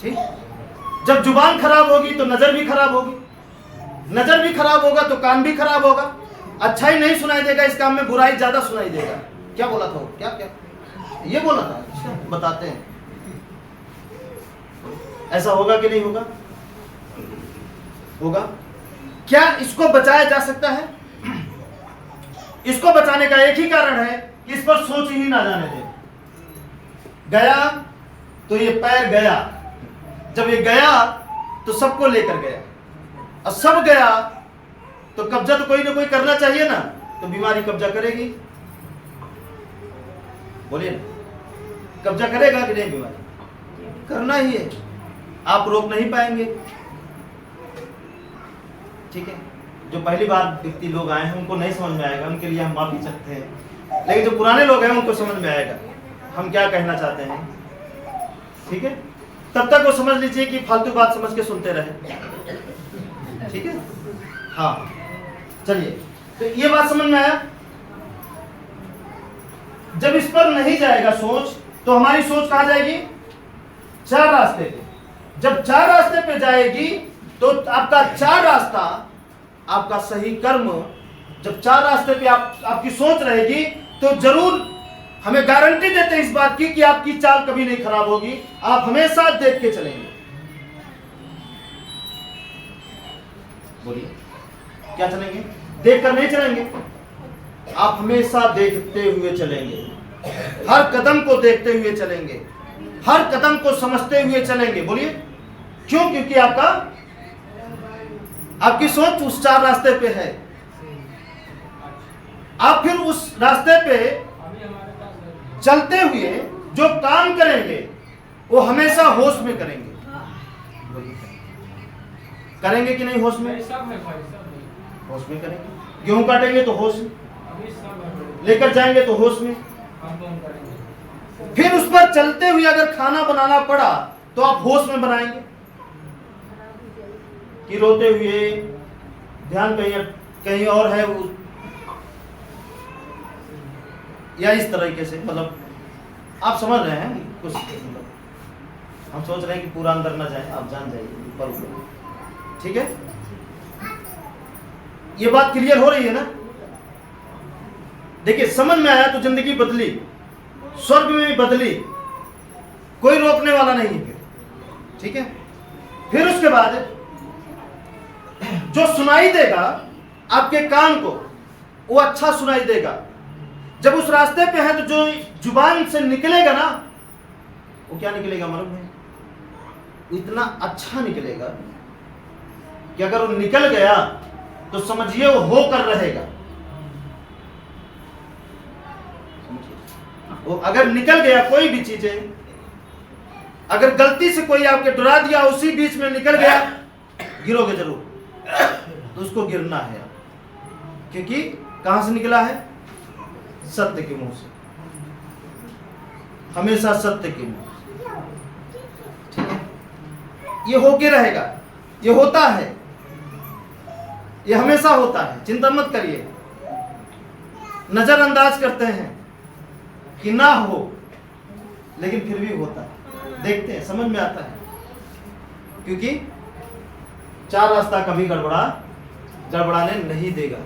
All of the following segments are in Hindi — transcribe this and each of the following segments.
ठीक। जब जुबान खराब होगी तो नजर भी खराब होगी, नजर भी खराब होगा तो कान भी खराब होगा। अच्छा ही नहीं सुनाई देगा, इस काम में बुराई ज्यादा सुनाई देगा। क्या बोला था वो? क्या क्या ये बोला था? अच्छा, बताते हैं। ऐसा होगा कि नहीं होगा? होगा। क्या इसको बचाया जा सकता है? इसको बचाने का एक ही कारण है कि इस पर सोच ही ना जाने दे। गया तो ये पैर गया, जब ये गया तो सबको लेकर गया, और सब गया तो कब्जा तो कोई ना कोई करना चाहिए ना, तो बीमारी कब्जा करेगी। बोलिए ना, कब्जा करेगा कि नहीं? बीमारी करना ही है, आप रोक नहीं पाएंगे। ठीक है। जो पहली बार व्यक्ति लोग आए हैं उनको नहीं समझ में आएगा, उनके लिए हम माफी चाहते हैं, लेकिन जो पुराने लोग हैं उनको समझ में आएगा हम क्या कहना चाहते हैं। ठीक है। तब तक वो समझ लीजिए कि फालतू बात समझ के सुनते रहे। ठीक है। हाँ, चलिए, तो ये बात समझ में आया। जब इस पर नहीं जाएगा सोच, तो हमारी सोच कहां जाएगी? 4 रास्ते पे। जब 4 रास्ते पे जाएगी तो आपका 4 रास्ता, आपका सही कर्म, जब 4 रास्ते पे आपकी सोच रहेगी तो जरूर हमें गारंटी देते हैं इस बात की कि आपकी चाल कभी नहीं खराब होगी। आप हमेशा देख के चलेंगे। बोलिए, क्या चलेंगे? देख कर नहीं चलेंगे, आप हमेशा देखते हुए चलेंगे, हर कदम को देखते हुए चलेंगे, हर कदम को समझते हुए चलेंगे। बोलिए, क्यों? क्योंकि आपकी सोच उस 4 रास्ते पे है। आप फिर उस रास्ते पे चलते हुए जो काम करेंगे वो हमेशा होश में करेंगे। करेंगे कि नहीं? होश में, होश में करेंगे। गेहूं काटेंगे तो होश में, लेकर जाएंगे तो होश में। फिर उस पर चलते हुए अगर खाना बनाना पड़ा तो आप होश में बनाएंगे कि रोते हुए ध्यान कहीं और है, या इस तरीके से, मतलब आप समझ रहे हैं कुछ, मतलब हम सोच रहे हैं कि पूरा अंदर ना जाए, आप जान जाइए ऊपर ऊपर। ठीक है। ये बात क्लियर हो रही है ना? देखिए, समझ में आया तो जिंदगी बदली, स्वर्ग में भी बदली, कोई रोकने वाला नहीं है। ठीक है। फिर उसके बाद जो सुनाई देगा आपके कान को, वो अच्छा सुनाई देगा। जब उस रास्ते पे है तो जो जुबान से निकलेगा ना, वो क्या निकलेगा मालूम है? इतना अच्छा निकलेगा कि अगर वो निकल गया तो समझिए वो होकर रहेगा। वो अगर निकल गया, कोई भी चीजें, अगर गलती से कोई आपके डरा दिया, उसी बीच में निकल गया, गिरोगे जरूर। तो उसको गिरना है, क्योंकि कहां से निकला है? सत्य के मुंह से, हमेशा सत्य के मुंह से। ठीक है। ये होके रहेगा, ये होता है, ये हमेशा होता है, चिंता मत करिए। नजरअंदाज करते हैं कि ना हो, लेकिन फिर भी होता है, देखते हैं, समझ में आता है, क्योंकि 4 रास्ता कभी गड़बड़ाने नहीं देगा।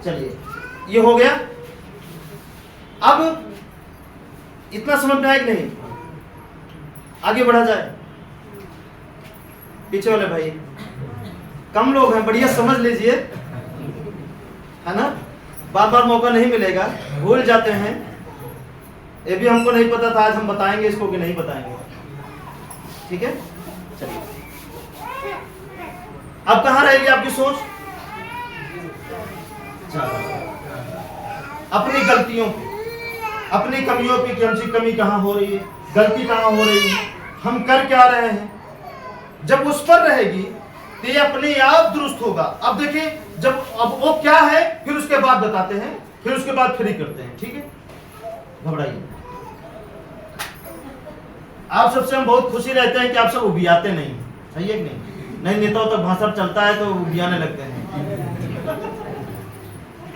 चलिए, ये हो गया। अब इतना समझ में आया कि नहीं? आगे बढ़ा जाए। पीछे वाले भाई कम लोग हैं, बढ़िया समझ लीजिए, है ना? बार बार मौका नहीं मिलेगा, भूल जाते हैं। ये भी हमको नहीं पता था, आज हम बताएंगे इसको कि नहीं बताएंगे। ठीक है। चलिए, अब कहां रहेगी आपकी सोच? अपनी गलतियों पे, अपनी कमियों पे, कि हमसे कमी कहां हो रही है, गलती कहां हो रही है, हम कर क्या रहे हैं। जब उस पर रहेगी तो ये अपने आप दुरुस्त होगा। अब देखिए, जब अब वो क्या है, फिर उसके बाद बताते हैं, फिर उसके बाद फ्री करते हैं। ठीक है। घबराइए। आप सबसे हम बहुत खुशी रहते हैं कि आप सब उबियाते नहीं, सही है कि नहीं? नेताओं तक भाषण चलता है तो उबियाने लगते हैं,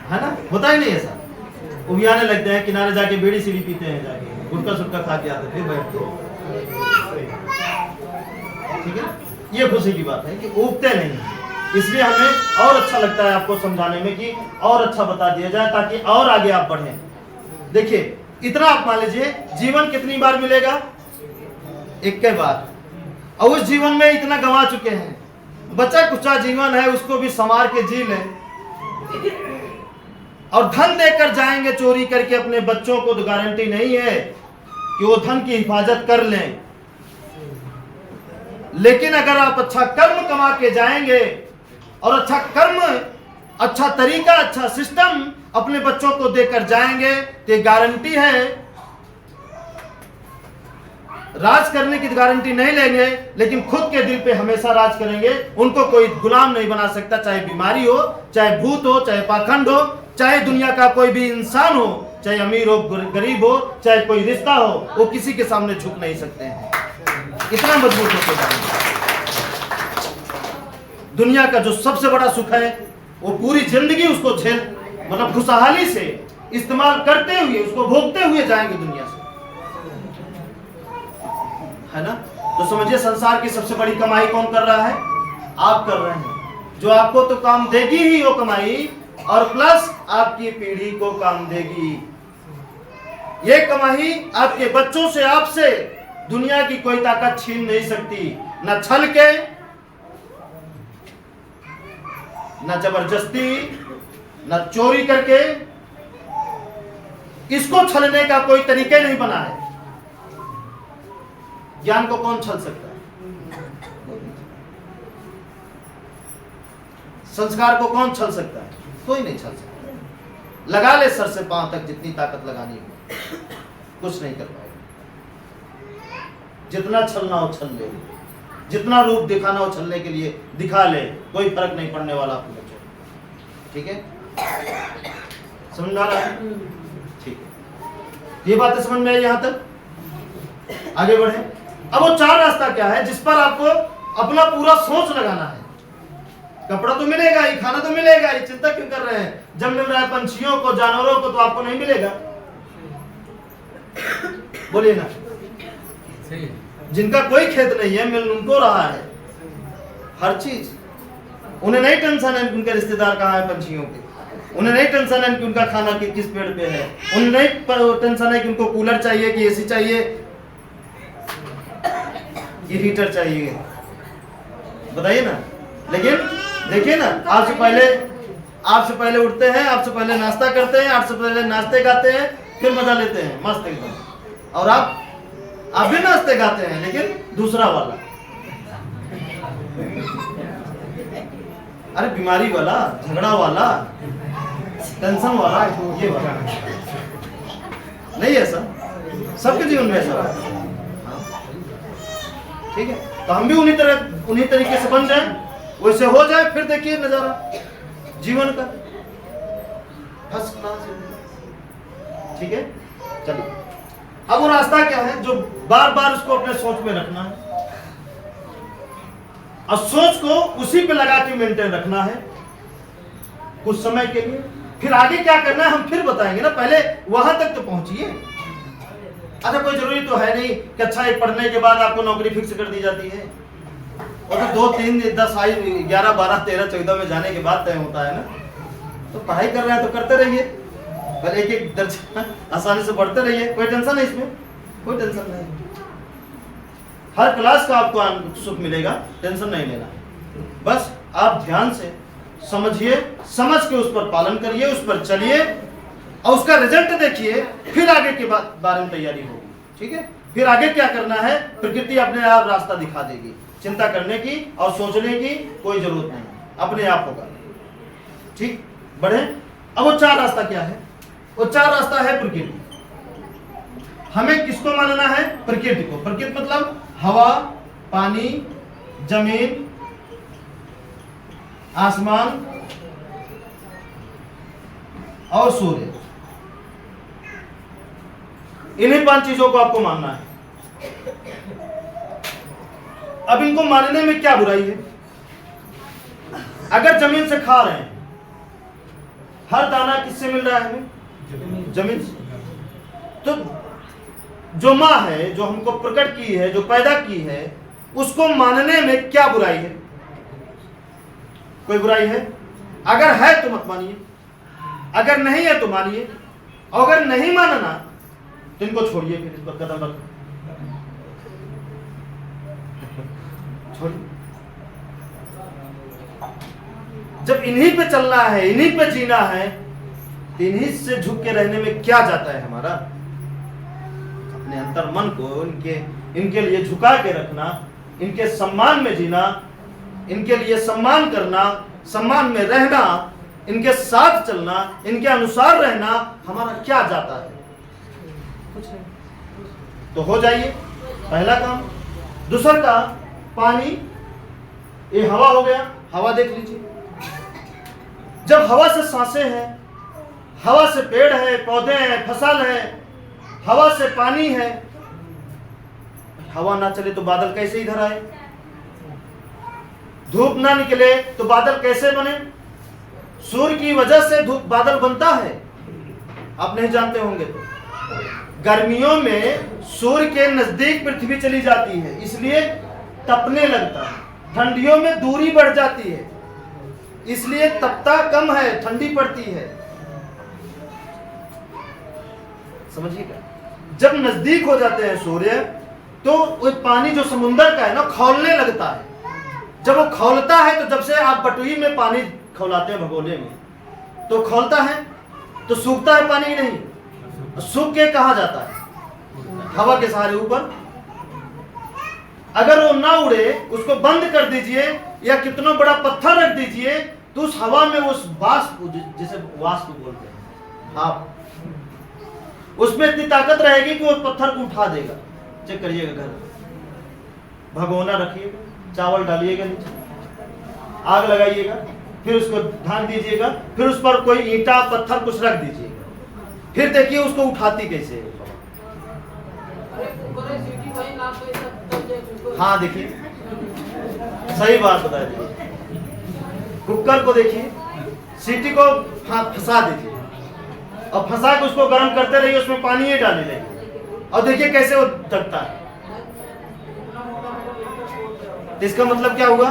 है ना? होता ही नहीं ऐसा, उबियाने लगते हैं, किनारे जाके बीड़ी सीढ़ी पीते हैं जाके। गुटका सुटका खा के आते फिर बैठते। ठीक है, ये खुशी की बात है कि उगते नहीं, इसलिए हमें और अच्छा लगता है आपको समझाने में कि और अच्छा बता दिया जाए ताकि और आगे आप बढ़ें। देखिए इतना आप मान लीजिए, जीवन कितनी बार मिलेगा? एक के बार, और उस जीवन में इतना गंवा चुके हैं, बचा कुचा जीवन है उसको भी संवार के जी लें, और धन देकर जाएंगे चोरी करके अपने बच्चों को, तो गारंटी नहीं है कि वो धन की हिफाजत कर लें। लेकिन अगर आप अच्छा कर्म कमा के जाएंगे और अच्छा कर्म, अच्छा तरीका, अच्छा सिस्टम अपने बच्चों को देकर जाएंगे, तो गारंटी है, राज करने की गारंटी नहीं लेंगे लेकिन खुद के दिल पे हमेशा राज करेंगे। उनको कोई गुलाम नहीं बना सकता, चाहे बीमारी हो, चाहे भूत हो, चाहे पाखंड हो, चाहे दुनिया का कोई भी इंसान हो, चाहे अमीर हो, गरीब हो, चाहे कोई रिश्ता हो, वो किसी के सामने झुक नहीं सकते हैं, इतना मजबूत होते जाएंगे। दुनिया का जो सबसे बड़ा सुख है वो पूरी जिंदगी उसको झेल, मतलब खुशहाली से इस्तेमाल करते हुए, उसको भोगते हुए जाएंगे दुनिया से, है ना। तो समझिए संसार की सबसे बड़ी कमाई कौन कर रहा है? आप कर रहे हैं, जो आपको तो काम देगी ही वो कमाई, और प्लस आपकी पीढ़ी को काम देगी। ये कमाई आपके बच्चों से, आपसे दुनिया की कोई ताकत छीन नहीं सकती, न छल के, न जबरदस्ती, न चोरी करके। इसको छलने का कोई तरीके नहीं बना है। ज्ञान को कौन छल सकता है? संस्कार को कौन छल सकता है? कोई नहीं छल सकता। लगा ले सर से पांव तक जितनी ताकत लगानी हो, कुछ नहीं कर पाएगा। जितना छलना हो छल ले, जितना रूप दिखाना हो छलने के लिए दिखा ले, कोई फर्क नहीं पड़ने वाला आपको बच्चों। ठीक है, समझ में आ रहा है? ठीक है, ये बातें समझ में आई यहां तक? आगे बढ़े। अब वो चार रास्ता क्या है जिस पर आपको अपना पूरा सोच लगाना है। कपड़ा तो मिलेगा ही, खाना तो मिलेगा ही, चिंता क्यों कर रहे हैं? जब मिल रहा है पंछियों को, जानवरों को, तो आपको नहीं मिलेगा? बोलिए ना। जिनका कोई खेत नहीं है, मिल उनको रहा है हर चीज। उन्हें नहीं टेंशन है उनके रिश्तेदार कहाँ है पंछियों के, उन्हें नहीं टेंशन है कि उनका खाना किस पेड़ पे है, उन्हें नहीं टेंशन है कि उनको कूलर चाहिए कि एसी चाहिए कि हीटर चाहिए, बताइए ना। लेकिन देखिए ना, आपसे पहले उठते हैं, आपसे पहले नाश्ता करते हैं, आपसे पहले नाश्ते गाते हैं, फिर मजा लेते हैं मस्त एकदम। और आप भी नाश्ते गाते हैं लेकिन दूसरा वाला, अरे बीमारी वाला, झगड़ा वाला, टेंशन वाला, ये वाला नहीं। ऐसा सबके जीवन में ऐसा है। ठीक है, तो हम भी उन्हीं तरीके से बन जाए, वैसे हो जाए, फिर देखिए नजारा जीवन का फर्स्ट क्लास। ठीक है, चलिए। अब वो रास्ता क्या है जो बार बार उसको अपने सोच में रखना है, और सोच को उसी पे लगा के मेंटेन रखना है कुछ समय के लिए। फिर आगे क्या करना है हम फिर बताएंगे ना, पहले वहां तक तो पहुंचिए। अच्छा, कोई जरूरी तो है नहीं कि अच्छा एक पढ़ने के बाद आपको नौकरी फिक्स कर दी जाती है, और तो 2, 3, 10, 11, 12, 13, 14 में जाने के बाद तय होता है ना। तो पढ़ाई कर रहे हैं तो करते रहिए, पहले एक दर्जा आसानी से बढ़ते रहिए, कोई टेंशन नहीं इसमें, कोई टेंशन नहीं। हर क्लास का आपको सुख मिलेगा, टेंशन नहीं लेना। बस आप ध्यान से समझिए, समझ के उस पर पालन करिए, उस पर चलिए, और उसका रिजल्ट देखिए, फिर आगे के बारे में तैयारी होगी। ठीक है, फिर आगे क्या करना है प्रकृति अपने आप रास्ता दिखा देगी। चिंता करने की और सोचने की कोई जरूरत नहीं, अपने आप होगा। ठीक, बढ़े। अब वो चार रास्ता क्या है? वो चार रास्ता है प्रकृति। हमें किसको मानना है? प्रकृति को। प्रकृति मतलब हवा, पानी, जमीन, आसमान और सूर्य। इन्हीं 5 चीजों को आपको मानना है। अब इनको मानने में क्या बुराई है? अगर जमीन से खा रहे हैं, हर दाना किससे मिल रहा है हमें? जमीन से। तो जो माँ है, जो हमको प्रकट की है, जो पैदा की है, उसको मानने में क्या बुराई है? कोई बुराई है? अगर है तो मत मानिए, अगर नहीं है तो मानिए, और अगर नहीं मानना तो इनको छोड़िए, फिर इस पर कदम रखो, छोड़िए। जब इन्हीं पे चलना है, इन्हीं पे जीना है, तो इन्हीं से झुक के रहने में क्या जाता है हमारा? अपने अंतर मन को इनके लिए झुका के रखना, इनके सम्मान में जीना, इनके लिए सम्मान करना, सम्मान में रहना, इनके साथ चलना, इनके अनुसार रहना, हमारा क्या जाता है? कुछ नहीं। तो हो जाइए, पहला काम। दूसरा काम, पानी, ये हवा हो गया। हवा देख लीजिए, जब हवा से सांसें हैं, हवा से पेड़ है, पौधे हैं, फसल है, हवा से पानी है। हवा ना चले तो बादल कैसे इधर आए? धूप ना निकले तो बादल कैसे बने? सूर्य की वजह से धूप बादल बनता है, आप नहीं जानते होंगे तो। गर्मियों में सूर्य के नजदीक पृथ्वी चली जाती है, इसलिए तपने लगता है। ठंडियों में दूरी बढ़ जाती है, इसलिए तपता कम है, ठंडी पड़ती है। समझिएगा, जब नजदीक हो जाते हैं सूर्य, तो वो पानी जो समुंदर का है ना, खौलने लगता है। जब वो खौलता है, तो जब से आप बटुई में पानी खौलाते हैं भगोने में, तो खौलता है तो सूखता है पानी नहीं, सूख के कहाँ जाता है? हवा के सहारे ऊपर। अगर वो ना उड़े, उसको बंद कर दीजिए या कितना बड़ा पत्थर रख दीजिए, तो उस हवा में उस वाष्प, जिसे वाष्प बोलते हैं, आप उसमें इतनी ताकत रहेगी कि वो पत्थर को उठा देगा। चेक करिएगा, घर भगोना रखिएगा, चावल डालिएगा नीचे, आग लगाइएगा, फिर उसको ढांक दीजिएगा, फिर उस पर कोई ईंटा पत्थर कुछ रख दीजिएगा, फिर देखिए उसको उठाती कैसे है। हाँ देखिए, सही बात बता दीजिए। कुकर को देखिए, सीटी को फंसा दीजिए और फंसा के उसको गर्म करते रहिए, उसमें पानी ही डालने लगे और देखिए कैसे वो ढकता है। इसका मतलब क्या हुआ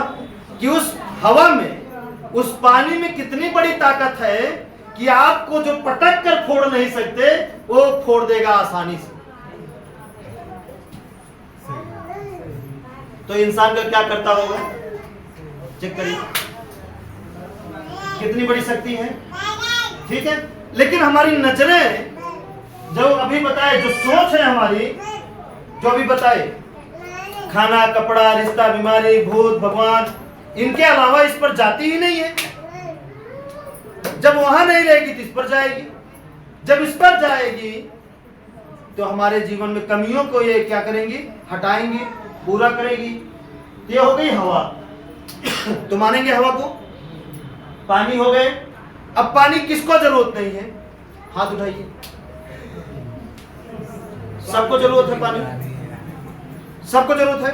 कि उस हवा में, उस पानी में कितनी बड़ी ताकत है कि आपको जो पटक कर फोड़ नहीं सकते, वो फोड़ देगा आसानी से। तो इंसान का क्या करता होगा? चेक करिए, कितनी बड़ी शक्ति है। ठीक है, लेकिन हमारी नजरें, जो अभी बताए, जो सोच है हमारी, जो अभी बताए, खाना, कपड़ा, रिश्ता, बीमारी, भूत, भगवान, इनके अलावा इस पर जाती ही नहीं है। जब वहां नहीं रहेगी तो इस पर जाएगी। जब इस पर जाएगी तो हमारे जीवन में कमियों को ये क्या करेंगी? हटाएंगी, पूरा करेगी। ये हो गई हवा। तो मानेंगे हवा को? पानी हो गए। अब पानी किसको जरूरत नहीं है? हाथ उठाइए। सबको जरूरत है पानी, सबको जरूरत है।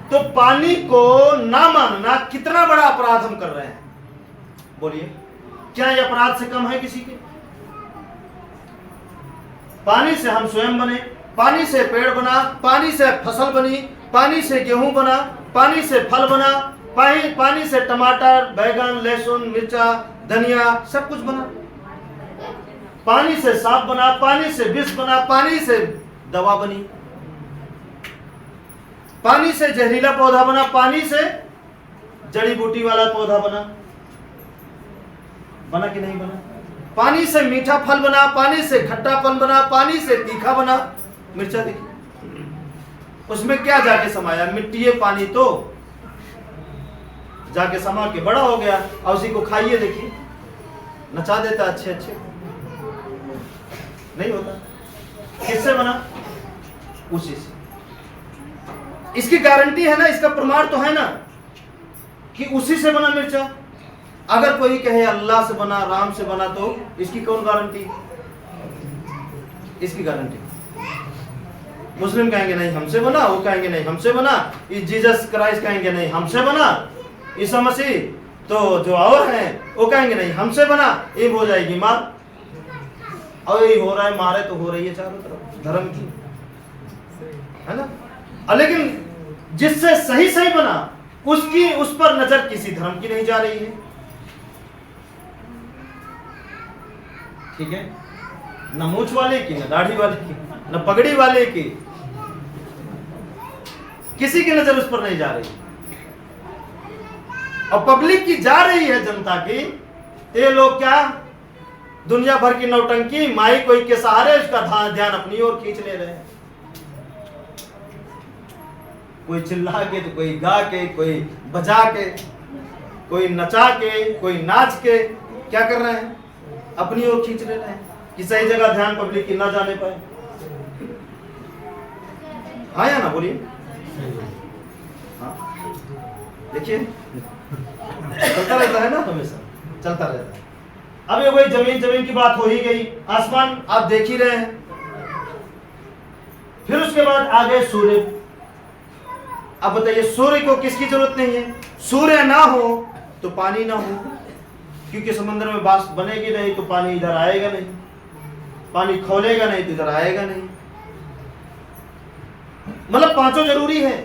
तो पानी को ना मानना कितना बड़ा अपराध हम कर रहे हैं? बोलिए, क्या ये अपराध से कम है किसी के? पानी से हम स्वयं बने, पानी से पेड़ बना, पानी से फसल बनी, पानी से गेहूं बना, पानी से फल बना, पानी से टमाटर, बैगन, लहसुन, मिर्चा, धनिया, सब कुछ बना। पानी से सांप बना, पानी से विष बना, पानी से दवा बनी, पानी से जहरीला पौधा बना, पानी से जड़ी बूटी वाला पौधा बना। बना कि नहीं बना? पानी से मीठा फल बना, पानी से खट्टा फल बना, पानी से तीखा बना। मिर्चा देखिए, उसमें क्या जाके समाया? मिट्टी, पानी तो जाके समा के बड़ा हो गया और उसी को खाइए, देखिए नचा देता अच्छे अच्छे। नहीं होता। किससे बना? उसी से। इसकी गारंटी है ना, इसका प्रमाण तो है ना कि उसी से बना मिर्चा। अगर कोई कहे अल्लाह से बना, राम से बना, तो इसकी कौन गारंटी? इसकी गारंटी। मुस्लिम कहेंगे नहीं हमसे बना, वो कहेंगे नहीं हमसे बना, जीसस क्राइस्ट कहेंगे नहीं हमसे बना, ईसा मसीह तो जो और हैं वो कहेंगे नहीं हमसे बना। ये हो जाएगी मार, और यही हो रहा है, मारे तो हो रही है चारों तरफ। धर्म की, है ना। लेकिन जिससे सही सही बना उसकी, उस पर नजर किसी धर्म की नहीं जा रही है। ठीक है, न मूछ वाले की, न दाढ़ी वाले की, न पगड़ी वाले की, किसी की नजर उस पर नहीं जा रही। और पब्लिक की जा रही है, जनता की। ये लोग क्या दुनिया भर की नौटंकी माइक कोई के सहारे उसका ध्यान अपनी ओर खींच ले रहे हैं। कोई चिल्ला के तो कोई गा के, कोई बजा के, कोई नचा के, कोई नाच के, क्या कर रहे हैं, अपनी ओर खींच ले रहे हैं कि सही जगह ध्यान पब्लिक की ना जाने पाए। हाँ या ना बोलिए। हाँ देखिए, चलता रहता है ना, हमेशा चलता रहता है। अब ये वही जमीन की बात हो ही गई, आसमान आप देख ही रहे हैं। फिर उसके बाद आ गए सूर्य। अब बताइए, सूर्य को किसकी जरूरत नहीं है? सूर्य ना हो तो पानी ना हो, क्योंकि समुद्र में बास बनेगी नहीं तो पानी इधर आएगा नहीं, पानी खोलेगा नहीं तो इधर आएगा नहीं। मतलब पांचों जरूरी है।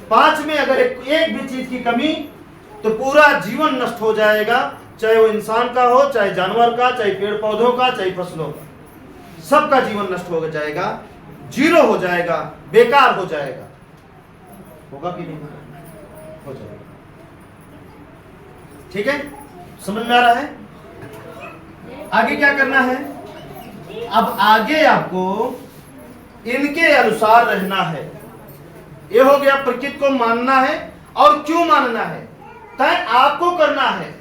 पांच में अगर एक भी चीज की कमी तो पूरा जीवन नष्ट हो जाएगा, चाहे वो इंसान का हो, चाहे जानवर का, चाहे पेड़ पौधों का, चाहे फसलों का, सबका जीवन नष्ट हो जाएगा, जीरो हो जाएगा, बेकार हो जाएगा। होगा कि नहीं? हो जाएगा। ठीक है, समझ में आ रहा है? आगे क्या करना है? अब आगे आपको इनके अनुसार रहना है। ये हो गया प्रकृति को मानना है। और क्यों मानना है? तय आपको करना है।